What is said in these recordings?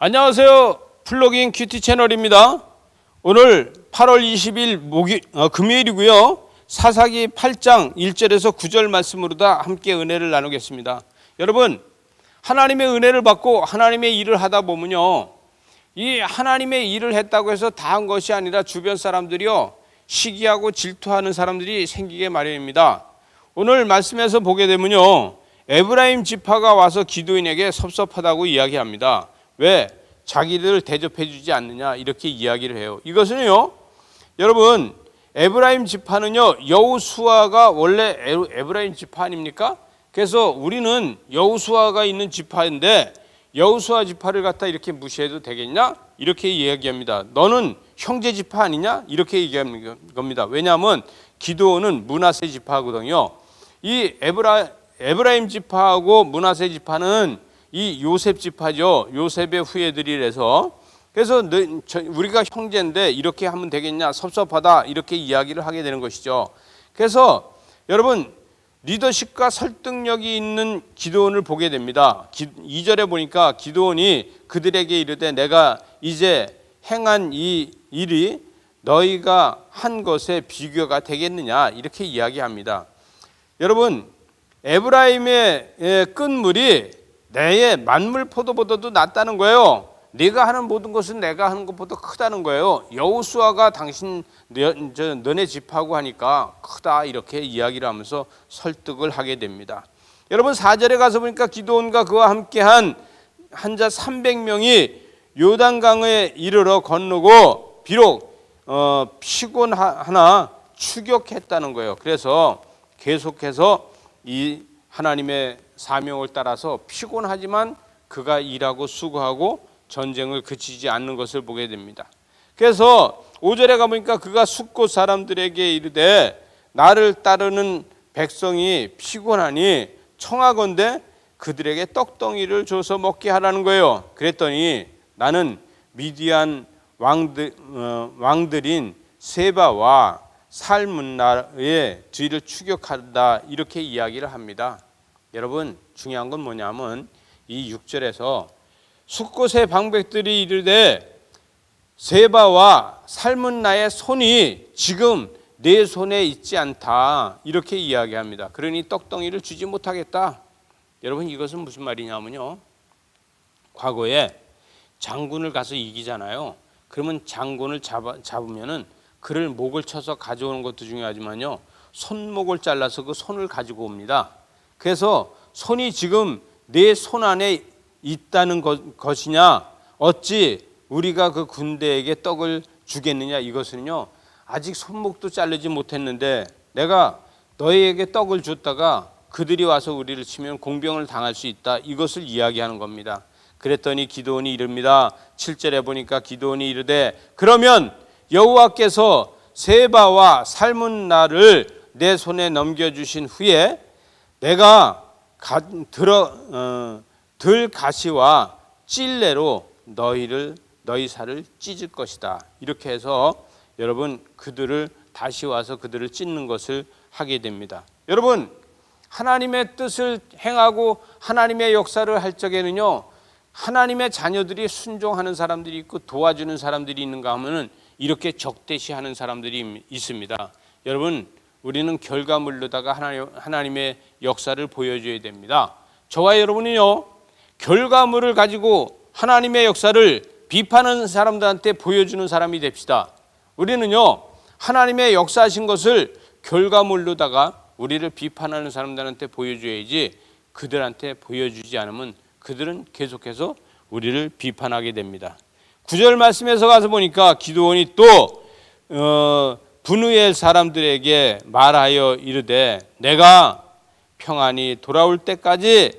안녕하세요. 플러그인 큐티 채널입니다. 오늘 8월 20일 금요일이고요. 사사기 8장 1절에서 9절 말씀으로 다 함께 은혜를 나누겠습니다. 여러분, 하나님의 은혜를 받고 하나님의 일을 하다 보면요, 이 하나님의 일을 했다고 해서 다 한 것이 아니라 주변 사람들이요, 시기하고 질투하는 사람들이 생기게 마련입니다. 오늘 말씀에서 보게 되면요, 에브라임 지파가 와서 기드온에게 섭섭하다고 이야기합니다. 왜? 자기를 대접해 주지 않느냐, 이렇게 이야기를 해요. 이것은요, 여러분, 에브라임 지파는요, 여호수아가 원래 에브라임 지파 아닙니까? 그래서 우리는 여호수아가 있는 지파인데 여호수아 지파를 갖다 이렇게 무시해도 되겠냐? 이렇게 이야기합니다. 너는 형제 지파 아니냐? 이렇게 얘기하는 겁니다. 왜냐하면 기드온은 므낫세 지파거든요. 이 에브라임 지파하고 므낫세 지파는 이 요셉 지파죠. 요셉의 후예들이라서, 그래서 우리가 형제인데 이렇게 하면 되겠냐, 섭섭하다, 이렇게 이야기를 하게 되는 것이죠. 그래서 여러분, 리더십과 설득력이 있는 기드온을 보게 됩니다. 2절에 보니까 기드온이 그들에게 이르되 내가 이제 행한 이 일이 너희가 한 것에 비교가 되겠느냐, 이렇게 이야기합니다. 여러분, 에브라임의 끝물이 내의 만물 포도보다도 낫다는 거예요. 네가 하는 모든 것은 내가 하는 것보다 크다는 거예요. 여호수아가 너네 집하고 하니까 크다, 이렇게 이야기를 하면서 설득을 하게 됩니다. 여러분, 4절에 가서 보니까 기드온과 그와 함께한 한자 300명이 요단강에 이르러 건너고 비록 피곤하나 추격했다는 거예요. 그래서 계속해서 이 하나님의 사명을 따라서 피곤하지만 그가 일하고 수고하고 전쟁을 그치지 않는 것을 보게 됩니다. 그래서 5절에 가보니까 그가 숫곳 사람들에게 이르되 나를 따르는 백성이 피곤하니 청하건대 그들에게 떡덩이를 줘서 먹게 하라는 거예요. 그랬더니 나는 미디안 왕들인 세바와 살문나의 뒤를 추격한다, 이렇게 이야기를 합니다. 여러분, 중요한 건 뭐냐면 이 6절에서 숫곳의 방백들이 이르되 세바와 살문나의 손이 지금 내 손에 있지 않다, 이렇게 이야기합니다. 그러니 떡덩이를 주지 못하겠다. 여러분, 이것은 무슨 말이냐면요, 과거에 장군을 가서 이기잖아요. 그러면 장군을 잡으면은 그를 목을 쳐서 가져오는 것도 중요하지만요, 손목을 잘라서 그 손을 가지고 옵니다. 그래서 손이 지금 내 손 안에 있다는 것이냐, 어찌 우리가 그 군대에게 떡을 주겠느냐, 이것은요, 아직 손목도 자르지 못했는데 내가 너희에게 떡을 줬다가 그들이 와서 우리를 치면 공병을 당할 수 있다, 이것을 이야기하는 겁니다. 그랬더니 기드온이 이릅니다. 7절에 보니까 기드온이 이르되 그러면 여호와께서 세바와 살문나를 내 손에 넘겨주신 후에 내가 들가시와 찔레로 너희 살을 찢을 것이다, 이렇게 해서 여러분, 그들을 다시 와서 그들을 찢는 것을 하게 됩니다. 여러분, 하나님의 뜻을 행하고 하나님의 역사를 할 적에는요, 하나님의 자녀들이 순종하는 사람들이 있고 도와주는 사람들이 있는가 하면은 이렇게 적대시하는 사람들이 있습니다. 여러분, 우리는 결과물로다가 하나님의 역사를 보여줘야 됩니다. 저와 여러분이요, 결과물을 가지고 하나님의 역사를 비판하는 사람들한테 보여주는 사람이 됩시다. 우리는요, 하나님의 역사하신 것을 결과물로다가 우리를 비판하는 사람들한테 보여줘야지, 그들한테 보여주지 않으면 그들은 계속해서 우리를 비판하게 됩니다. 9절 말씀에서 가서 보니까 기드온이 또 분우엘 사람들에게 말하여 이르되 내가 평안히 돌아올 때까지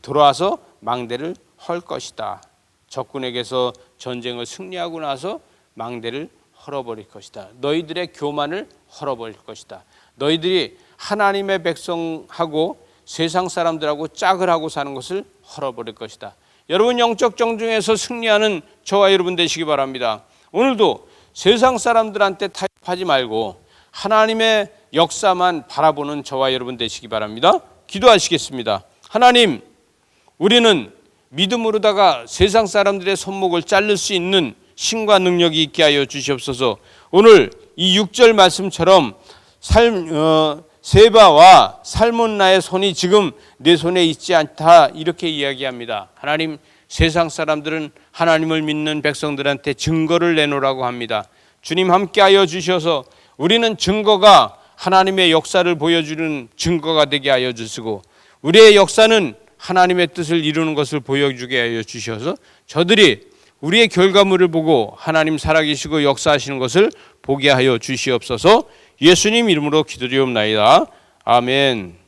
돌아와서 망대를 헐 것이다. 적군에게서 전쟁을 승리하고 나서 망대를 헐어버릴 것이다. 너희들의 교만을 헐어버릴 것이다. 너희들이 하나님의 백성하고 세상 사람들하고 짝을 하고 사는 것을 헐어버릴 것이다. 여러분, 영적 정중에서 승리하는 저와 여러분 되시기 바랍니다. 오늘도 세상 사람들한테 타협하지 말고 하나님의 역사만 바라보는 저와 여러분 되시기 바랍니다. 기도하시겠습니다. 하나님, 우리는 믿음으로다가 세상 사람들의 손목을 자를 수 있는 신과 능력이 있게 하여 주시옵소서. 오늘 이 6절 말씀처럼 세바와 살문나의 손이 지금 내 손에 있지 않다 이렇게 이야기합니다. 하나님, 세상 사람들은 하나님을 믿는 백성들한테 증거를 내놓으라고 합니다. 주님 함께하여 주셔서 우리는 증거가 하나님의 역사를 보여주는 증거가 되게 하여 주시고, 우리의 역사는 하나님의 뜻을 이루는 것을 보여주게 하여 주셔서 저들이 우리의 결과물을 보고 하나님 살아계시고 역사하시는 것을 보게 하여 주시옵소서. 예수님 이름으로 기도드리옵나이다. 아멘.